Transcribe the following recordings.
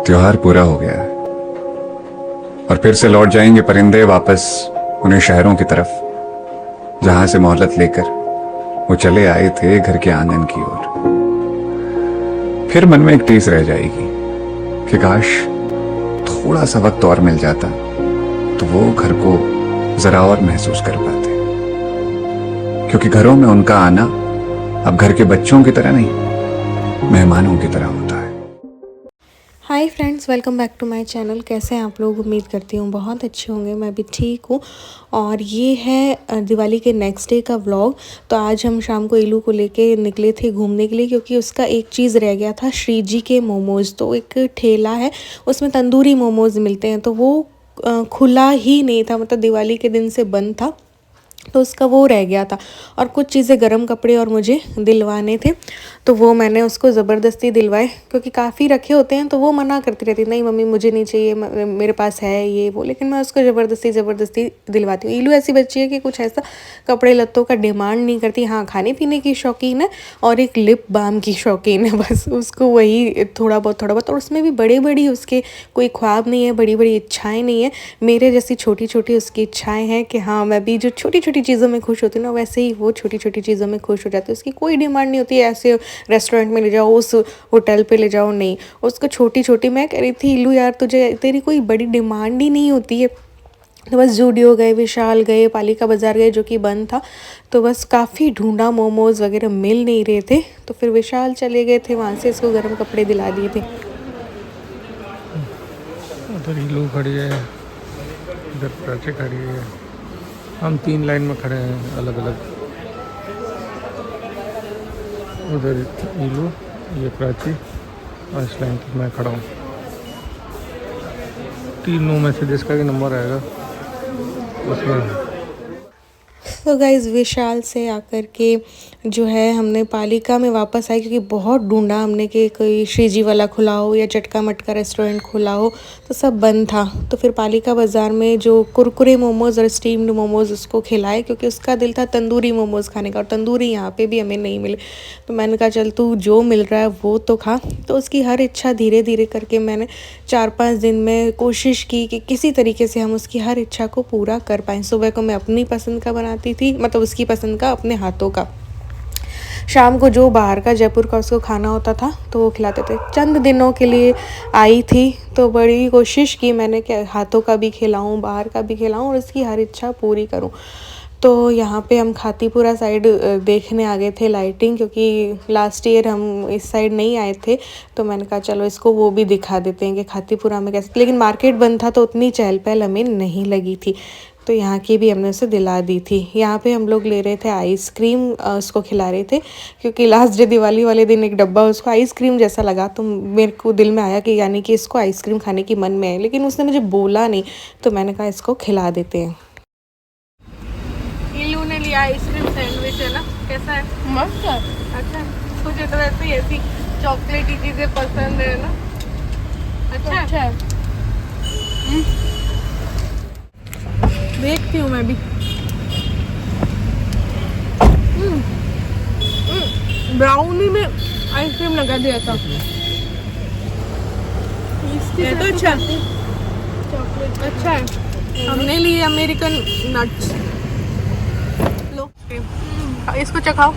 त्योहार पूरा हो गया है और फिर से लौट जाएंगे परिंदे वापस उन्हीं शहरों की तरफ जहां से मोहलत लेकर वो चले आए थे घर के आंगन की ओर। फिर मन में एक टीस रह जाएगी कि काश थोड़ा सा वक्त और मिल जाता तो वो घर को जरा और महसूस कर पाते, क्योंकि घरों में उनका आना अब घर के बच्चों की तरह नहीं, मेहमानों की तरह होता है। Hi friends, welcome back to my channel. कैसे हैं आप लोग? उम्मीद करती हूँ बहुत अच्छे होंगे। मैं भी ठीक हूँ। और ये है दिवाली के नेक्स्ट डे का व्लॉग। तो आज हम शाम को इलू को लेके निकले थे घूमने के लिए, क्योंकि उसका एक चीज़ रह गया था, श्री जी के मोमोज़। तो एक ठेला है, उसमें तंदूरी मोमोज़ मिलते हैं, तो वो खुला ही नहीं था, मतलब दिवाली के दिन से बंद था, तो उसका वो रह गया था। और कुछ चीज़ें गर्म कपड़े और मुझे दिलवाने थे, तो वो मैंने उसको ज़बरदस्ती दिलवाए, क्योंकि काफ़ी रखे होते हैं तो वो मना करती रहती, नहीं मम्मी मुझे नहीं चाहिए, मेरे पास है ये वो, लेकिन मैं उसको ज़बरदस्ती दिलवाती हूँ। ईलू ऐसी बच्ची है कि कुछ ऐसा कपड़े लत्तों का डिमांड नहीं करती। हाँ, खाने पीने की शौकीन है और एक लिप बाम की शौकीन है, बस उसको वही थोड़ा बहुत, और उसमें भी बड़ी उसके कोई ख्वाब नहीं है, बड़ी इच्छाएँ नहीं है। मेरे जैसी छोटी उसकी इच्छाएँ हैं कि हाँ, मैं भी जो छोटी चीज़ों में खुश होती हूँ ना, वैसे ही वो छोटी चीज़ों में खुश हो जाती है। उसकी कोई डिमांड नहीं होती है ऐसे रेस्टोरेंट में ले जाओ, उस होटल पे ले जाओ, नहीं। उसको छोटी मैं कह रही थी, इलू यार तुझे तेरी कोई बड़ी डिमांड ही नहीं होती है। तो बस जूडियो गए, विशाल गए, पालिका बाज़ार गए जो कि बंद था, तो बस काफ़ी ढूंढा, मोमोज़ वगैरह मिल नहीं रहे थे, तो फिर विशाल चले गए थे, वहाँ से इसको गर्म कपड़े दिला दिए थे। उधर इलू खड़ी है, इधर प्राची खड़ी है, हम 3 लाइन में खड़े हैं अलग अलग। उधर इलू, ये प्राची, और इस लाइन तक मैं खड़ा हूँ। तीनों में से जिसका भी नंबर आएगा उसमें। तो गाइज़, विशाल से आकर के जो है हमने पालिका में वापस आए, क्योंकि बहुत ढूंढा हमने कि कोई श्री जी वाला खुला हो या चटका मटका रेस्टोरेंट खुला हो, तो सब बंद था। तो फिर पालिका बाज़ार में जो कुरकुरे मोमोज़ और स्टीम्ड मोमोज़ उसको खिलाए, क्योंकि उसका दिल था तंदूरी मोमोज़ खाने का, और तंदूरी यहाँ पे भी हमें नहीं मिले। तो मैंने कहा चल तू जो मिल रहा है वो तो खा। तो उसकी हर इच्छा धीरे करके मैंने 4-5 दिन में कोशिश की कि किसी तरीके से हम उसकी हर इच्छा को पूरा कर पाएँ। सुबह को मैं अपनी पसंद का बनाती थी, मतलब उसकी पसंद का, अपने हाथों का। शाम को जो बाहर का जयपुर का उसको खाना होता था तो वो खिलाते थे। चंद दिनों के लिए आई थी, तो बड़ी कोशिश की मैंने कि हाथों का भी खिलाऊं, बाहर का भी खिलाऊं और उसकी हर इच्छा पूरी करूं। तो यहाँ पे हम खातीपुरा साइड देखने आ गए थे लाइटिंग, क्योंकि लास्ट ईयर हम इस साइड नहीं आए थे, तो मैंने कहा चलो इसको वो भी दिखा देते हैं कि खातीपुरा में कैसे। लेकिन मार्केट बंद था तो उतनी चहल पहल हमें नहीं लगी थी, तो यहाँ की भी हमने उसे दिला दी थी। यहाँ पे हम लोग ले रहे थे आइसक्रीम, उसको खिला रहे थे, क्योंकि लास्ट डे दिवाली वाले दिन एक डब्बा उसको आइसक्रीम जैसा लगा, तो मेरे को दिल में आया कि यानी कि इसको आइसक्रीम खाने की मन में है, लेकिन उसने मुझे बोला नहीं, तो मैंने कहा इसको खिला देते हैं। इलू ने लिया आइसक्रीम सैंडविच, है ना? कैसा है? मस्त है। अच्छा, तुझे तो वैसे ही ऐसी चॉकलेटी चीजें पसंद है ना? अच्छा है। देखती हूँ मैं भी। ब्राउनी में आइसक्रीम लगा दिया था। ये तो अच्छा चॉकलेट अच्छा है। हमने लिए अमेरिकन नट्स। लो इसको चखाओ।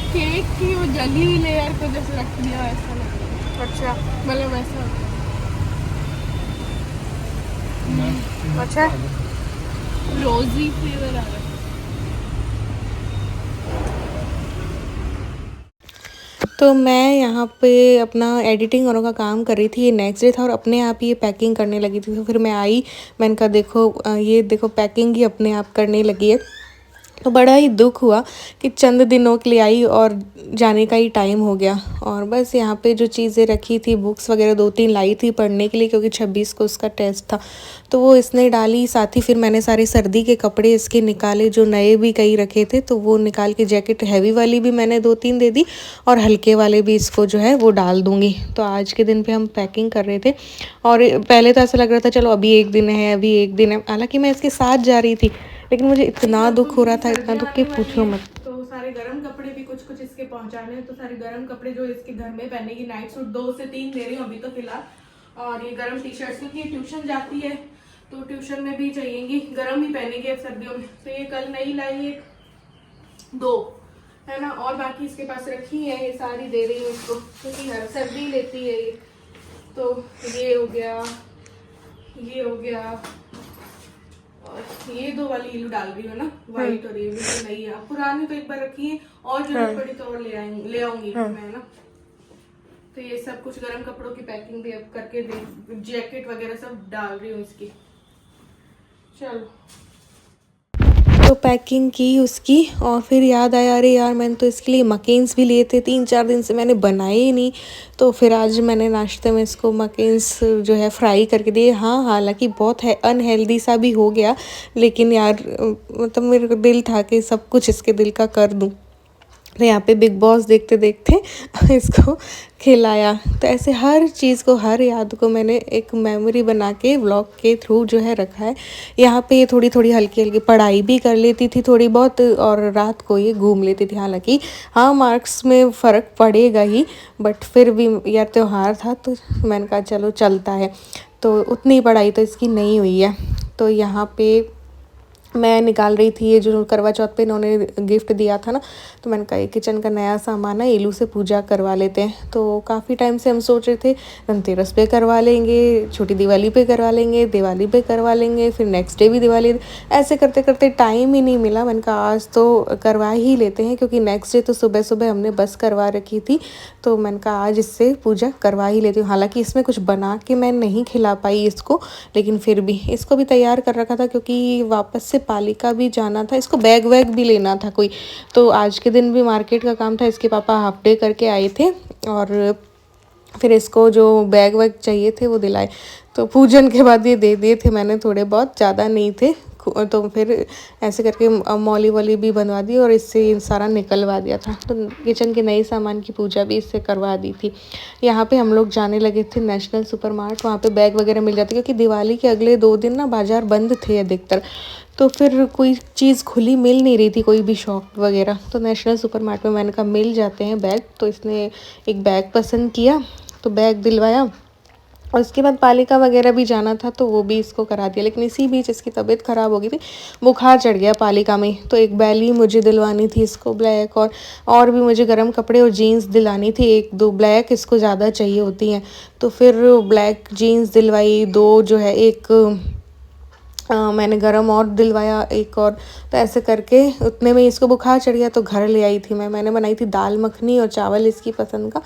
केक की वो जली हुई लेयर को जैसे रख दिया ऐसा लगा। अच्छा, मतलब ऐसा अच्छा रोजी फ्लेवर आ रहा है। तो मैं यहाँ पे अपना एडिटिंग और का काम कर रही थी, ये नेक्स्ट डे था, और अपने आप ही ये पैकिंग करने लगी थी। तो फिर मैं आई, मैंने कहा देखो ये देखो पैकिंग ही अपने आप करने लगी है। तो बड़ा ही दुख हुआ कि चंद दिनों के लिए आई और जाने का ही टाइम हो गया। और बस यहाँ पे जो चीज़ें रखी थी, बुक्स वगैरह 2-3 लाई थी पढ़ने के लिए, क्योंकि 26 को उसका टेस्ट था, तो वो इसने डाली। साथ ही फिर मैंने सारे सर्दी के कपड़े इसके निकाले, जो नए भी कई रखे थे, तो वो निकाल के जैकेट हैवी वाली भी मैंने 2-3 दे दी, और हल्के वाले भी इसको जो है वो डाल दूँगी। तो आज के दिन पर हम पैकिंग कर रहे थे, और पहले तो ऐसा लग रहा था चलो अभी एक दिन है, हालाँकि मैं इसके साथ जा रही थी, लेकिन मुझे इतना दुख हो रहा था, इतना दुख कि पूछो मत। तो सारे गर्म कपड़े भी कुछ इसके पहुंचाने हैं। तो सारे गर्म कपड़े जो इसके घर में पहनेगी, नाइट सूट 2 से 3 दे रही हूँ अभी तो फिलहाल, और ये गर्म टी शर्ट्स, क्योंकि ट्यूशन जाती है तो ट्यूशन में भी चाहिएगी, गर्म ही पहनेगी अब सर्दियों में। तो ये कल नई लाई है 2, है ना, और बाकी इसके पास रखी है, ये सारी दे रही हूँ इसको क्योंकि हर सर्दी लेती है ये। तो ये हो गया, ये हो गया, और ये 2 वाली इलू डाल रही हो ना, व्हाइट, और ये भी तो नई है। पुरानी तो एक बार रखी है, और जरूरत पड़ी तो और ले आऊंगी मैं ना। तो ये सब कुछ गर्म कपड़ों की पैकिंग भी अब करके दे, जैकेट वगैरह सब डाल रही हूँ इसकी। चलो, तो पैकिंग की उसकी, और फिर याद आया अरे यार मैंने तो इसके लिए मकेन्स भी लिए थे, 3-4 दिन से मैंने बनाए ही नहीं। तो फिर आज मैंने नाश्ते में इसको मकेन्स जो है फ्राई करके दिए। हाँ, हालांकि बहुत है अनहेल्दी सा भी हो गया, लेकिन यार मतलब मेरे को दिल था कि सब कुछ इसके दिल का कर दूँ। तो यहाँ पे बिग बॉस देखते देखते इसको खिलाया। तो ऐसे हर चीज़ को, हर याद को मैंने एक मेमोरी बना के व्लॉग के थ्रू जो है रखा है। यहाँ पे ये थोड़ी थोड़ी हल्की हल्की पढ़ाई भी कर लेती थी थोड़ी बहुत, और रात को ये घूम लेती थी। हालांकि हाँ, मार्क्स में फ़र्क पड़ेगा ही, बट फिर भी यार त्यौहार था तो मैंने कहा चलो चलता है। तो उतनी पढ़ाई तो इसकी नहीं हुई है। तो यहाँ पे मैं निकाल रही थी ये जो करवा चौथ पे इन्होंने गिफ्ट दिया था ना, तो मैंने कहा ये किचन का नया सामान है, इलू से पूजा करवा लेते हैं। तो काफ़ी टाइम से हम सोच रहे थे धनतेरस पे करवा लेंगे, छोटी दिवाली पे करवा लेंगे, दिवाली पे करवा लेंगे, फिर नेक्स्ट डे भी दिवाली, ऐसे करते करते टाइम ही नहीं मिला। मैंने कहा आज तो करवा ही लेते हैं, क्योंकि नेक्स्ट डे तो सुबह सुबह हमने बस करवा रखी थी। तो मैंने कहा आज इससे पूजा करवा ही लेती हूँ। हालांकि इसमें कुछ बना के मैं नहीं खिला पाई इसको, लेकिन फिर भी इसको भी तैयार कर रखा था, क्योंकि वापस से पालिका भी जाना था, इसको बैग वैग भी लेना था कोई। तो आज के दिन भी मार्केट का काम था, इसके पापा हाफ डे करके आए थे, और फिर इसको जो बैग वैग चाहिए थे वो दिलाए। तो पूजन के बाद ये दे दिए थे मैंने, थोड़े बहुत, ज़्यादा नहीं थे। तो फिर ऐसे करके मौली वॉली भी बनवा दी और इससे सारा निकलवा दिया था। तो किचन के नए सामान की पूजा भी इससे करवा दी थी। यहाँ पे हम लोग जाने लगे थे नेशनल सुपर मार्ट, वहाँ पे बैग वगैरह मिल जाती, क्योंकि दिवाली के अगले 2 दिन ना बाज़ार बंद थे अधिकतर। तो फिर कोई चीज़ खुली मिल नहीं रही थी, कोई भी शॉप वगैरह। तो नेशनल सुपर मार्ट में मैंने कहा मिल जाते हैं बैग। तो इसने एक बैग पसंद किया तो बैग दिलवाया, और उसके बाद पालिका वगैरह भी जाना था तो वो भी इसको करा दिया। लेकिन इसी बीच इसकी तबीयत ख़राब हो गई थी, बुखार चढ़ गया पालिका में। तो एक बैली मुझे दिलवानी थी इसको ब्लैक, और भी मुझे गर्म कपड़े और जीन्स दिलानी थी, 1-2 ब्लैक इसको ज़्यादा चाहिए होती हैं। तो फिर ब्लैक जीन्स दिलवाई, 2 जो है, एक मैंने गरम और दिलवाया, एक और। तो ऐसे करके उतने में इसको बुखार चढ़ गया, तो घर ले आई थी मैंने बनाई थी दाल मखनी और चावल इसकी पसंद का।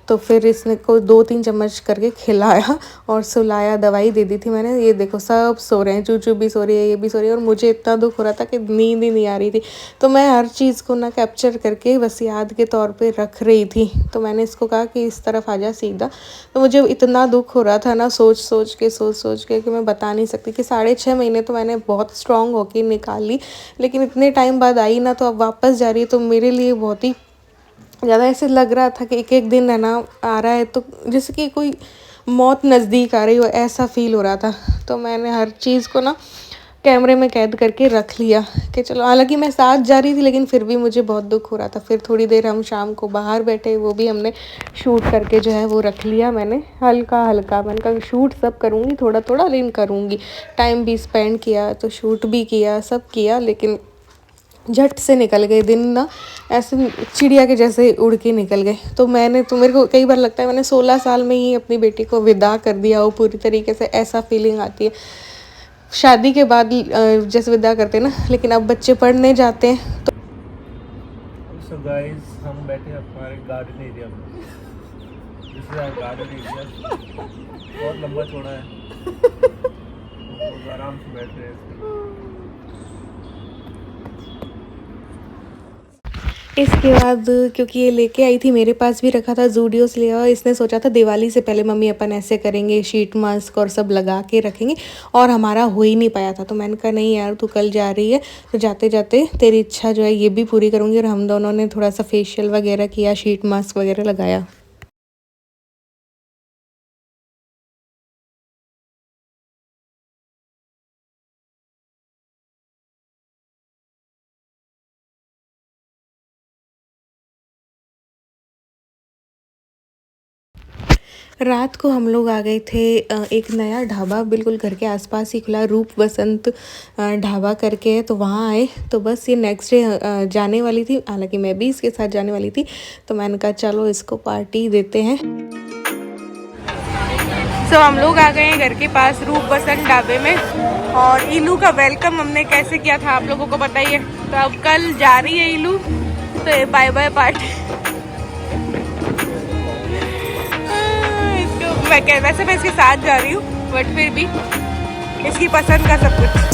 तो फिर इसने को 2-3 चम्मच करके खिलाया और सुलाया, दवाई दे दी थी मैंने। ये देखो सब सो रहे हैं, चूचू भी सो रही है, ये भी सो रही है, और मुझे इतना दुख हो रहा था कि नींद ही नहीं आ रही थी। तो मैं हर चीज़ को ना कैप्चर करके बस याद के तौर पे रख रही थी। तो मैंने इसको कहा कि इस तरफ आ जा सीधा। तो मुझे इतना दुख हो रहा था ना, सोच सोच के कि मैं बता नहीं सकती कि 6.5 महीने तो मैंने बहुत स्ट्रांग होके निकाल ली, लेकिन इतने टाइम बाद आई ना, तो अब वापस जा रही है। तो मेरे लिए बहुत ही ज़्यादा ऐसे लग रहा था कि एक एक दिन है ना आ रहा है, तो जैसे कि कोई मौत नज़दीक आ रही हो, ऐसा फील हो रहा था। तो मैंने हर चीज़ को ना कैमरे में कैद करके रख लिया कि चलो, हालांकि मैं साथ जा रही थी लेकिन फिर भी मुझे बहुत दुख हो रहा था। फिर थोड़ी देर हम शाम को बाहर बैठे, वो भी हमने शूट करके जो है वो रख लिया मैंने, हल्का हल्का। मैंने कहा शूट सब करूँगी थोड़ा थोड़ा, लेकिन करूँगी। टाइम भी स्पेंड किया, तो शूट भी किया, सब किया, लेकिन झट से निकल गए दिन ना, ऐसे चिड़िया के जैसे उड़ के निकल गए। तो मेरे को कई बार लगता है मैंने 16 साल में ही अपनी बेटी को विदा कर दिया हो पूरी तरीके से, ऐसा फीलिंग आती है शादी के बाद जैसे विदा करते हैं ना। लेकिन अब बच्चे पढ़ने जाते हैं तो सो गाइस, हम बैठे हमारे गार्डन एरिया में। This is our garden area, बहुत लंबा चौड़ा है, तो आराम से बैठ रहे हैं इसमें। इसके बाद क्योंकि ये लेके आई थी, मेरे पास भी रखा था, ज़ूडियो से लिया, इसने सोचा था दिवाली से पहले मम्मी अपन ऐसे करेंगे, शीट मास्क और सब लगा के रखेंगे, और हमारा हो ही नहीं पाया था। तो मैंने कहा नहीं यार, तू कल जा रही है तो जाते जाते तेरी इच्छा जो है ये भी पूरी करूँगी। और हम दोनों ने थोड़ा सा फेशियल वगैरह किया, शीट मास्क वगैरह लगाया। रात को हम लोग आ गए थे एक नया ढाबा बिल्कुल घर के आसपास ही खुला, रूप वसंत ढाबा करके है, तो वहाँ आए। तो बस ये नेक्स्ट डे जाने वाली थी, हालांकि मैं भी इसके साथ जाने वाली थी, तो मैंने कहा चलो इसको पार्टी देते हैं। सो हम लोग आ गए हैं घर के पास रूप वसंत ढाबे में, और इलू का वेलकम हमने कैसे किया था आप लोगों को पता ही है। तो अब कल जा रही है इलू, तो बाय बाय पार्टी। वैसे मैं इसके साथ जा रही हूँ, बट फिर भी इसकी पसंद का सब कुछ।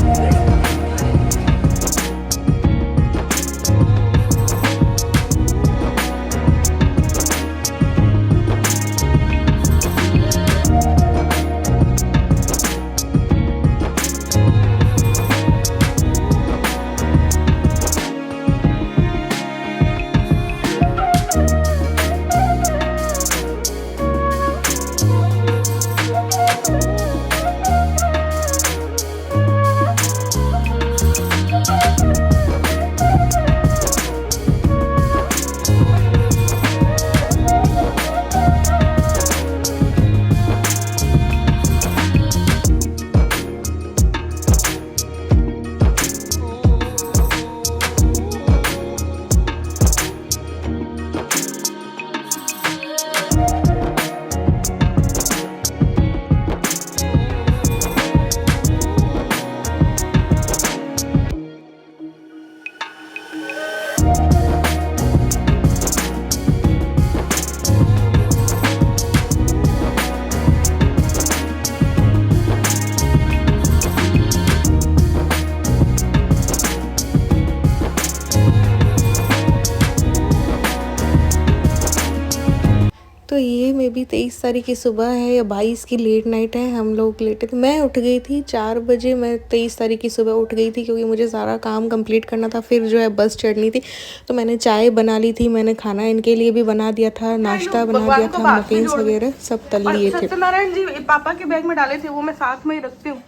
तो ये मे बी 23 तारीख की सुबह है या 22 की लेट नाइट है। हम लोग लेटे थे, मैं उठ गई थी 4 बजे। मैं 23 तारीख की सुबह उठ गई थी क्योंकि मुझे सारा काम कंप्लीट करना था, फिर जो है बस चढ़नी थी। तो मैंने चाय बना ली थी, मैंने खाना इनके लिए भी बना दिया था, नाश्ता बना दिया था, मफिन्स वगैरह सब तल लिए थे। सत्यनारायण जी पापा के बैग में डाले थे, वो मैं साथ में ही रखती हूँ।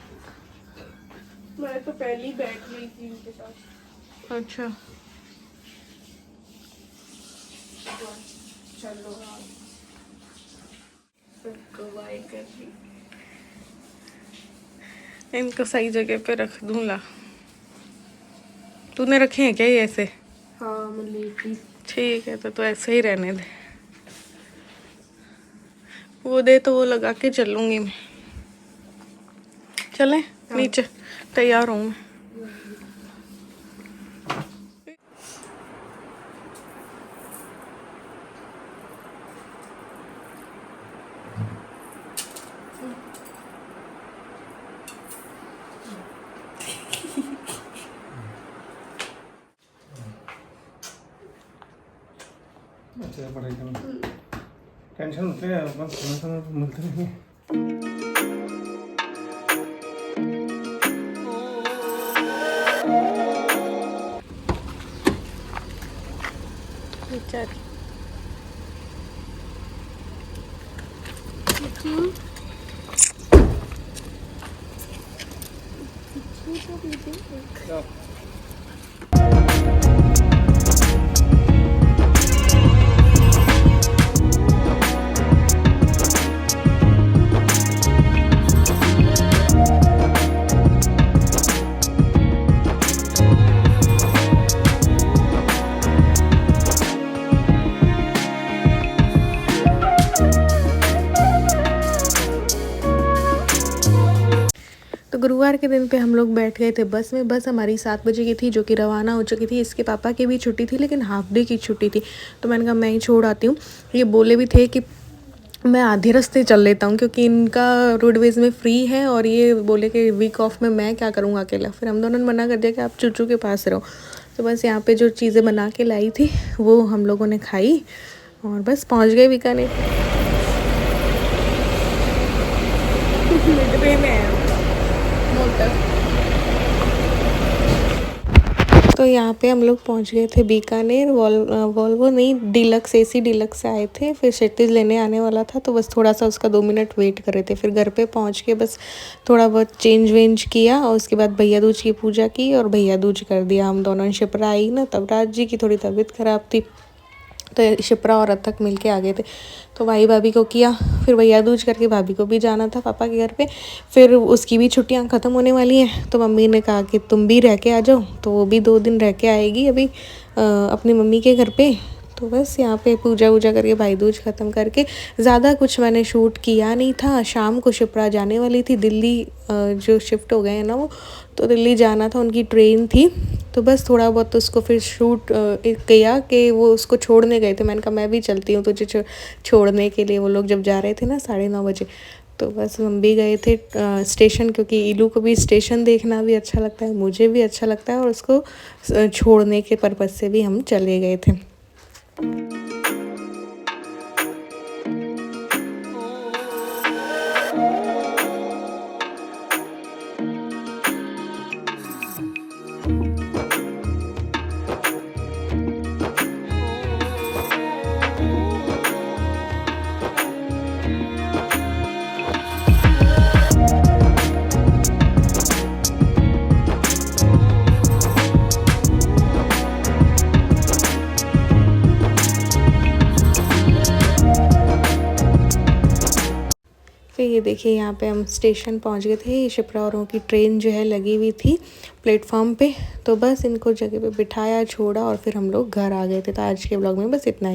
मैं तो पहली बैठ गई थी उनके साथ। अच्छा चलो इनको सही जगह पे रख दूंगा। तूने रखे हैं क्या ये ऐसे? हाँ मैं लेटी। ठीक है तो ऐसे ही रहने दे। वो दे तो वो लगा के चलूंगी मैं। चले नीचे, तैयार हूँ मैं। अच्छा पढ़ाई करना, टेंशन होते हैं बस, मिलते नहीं। बेचारी तो गुरुवार के दिन पे हम लोग बैठ गए थे बस में। बस हमारी 7 बजे की थी जो कि रवाना हो चुकी थी। इसके पापा की भी छुट्टी थी लेकिन हाफ डे की छुट्टी थी, तो मैंने कहा मैं ही छोड़ आती हूँ। ये बोले भी थे कि मैं आधे रास्ते चल लेता हूँ क्योंकि इनका रोडवेज़ में फ्री है, और ये बोले कि वीक ऑफ में मैं क्या करूँगा अकेला। फिर हम दोनों ने मना कर दिया कि आप चूचू के पास रहो। तो बस यहाँ पे जो चीज़ें बना के लाई थी वो हम लोगों ने खाई और बस पहुँच गए बीकानेर। तो यहाँ पे हम लोग पहुँच गए थे बीकानेर। वॉल्वो नहीं, डिलक्स AC डिलक्स से आए थे। फिर क्षितिज लेने आने वाला था तो बस थोड़ा सा उसका 2 मिनट वेट कर रहे थे। फिर घर पे पहुँच के बस थोड़ा बहुत चेंज वेंज किया और उसके बाद भैया दूज की पूजा की और भैया दूज कर दिया हम दोनों ने। शिप्रा आई ना तब, राज जी की थोड़ी तबीयत ख़राब थी तो शिप्रा और अथक मिल के आ गए थे। तो भाई भाभी को किया, फिर भैया दूज करके भाभी को भी जाना था पापा के घर पे। फिर उसकी भी छुट्टियां ख़त्म होने वाली हैं, तो मम्मी ने कहा कि तुम भी रह के आ जाओ। तो वो भी 2 दिन रह के आएगी अभी अपनी मम्मी के घर पे। तो बस यहाँ पे पूजा वूजा करके भाई दूज ख़त्म करके ज़्यादा कुछ मैंने शूट किया नहीं था। शाम को शिप्रा जाने वाली थी दिल्ली, जो शिफ्ट हो गए हैं ना वो, तो दिल्ली जाना था, उनकी ट्रेन थी। तो बस थोड़ा बहुत उसको फिर शूट किया कि वो उसको छोड़ने गए थे। मैंने कहा मैं भी चलती हूँ तुझे छोड़ने के लिए। वो लोग जब जा रहे थे ना 9:30 बजे, तो बस हम भी गए थे स्टेशन, क्योंकि इलू को भी स्टेशन देखना भी अच्छा लगता है, मुझे भी अच्छा लगता है, और उसको छोड़ने के पर्पज़ से भी हम चले गए थे। फिर ये देखिए यहाँ पे हम स्टेशन पहुँच गए थे। शिप्रा औरों की ट्रेन जो है लगी हुई थी प्लेटफॉर्म पे। तो बस इनको जगह पे बिठाया, छोड़ा और फिर हम लोग घर आ गए थे। तो आज के ब्लॉग में बस इतना ही।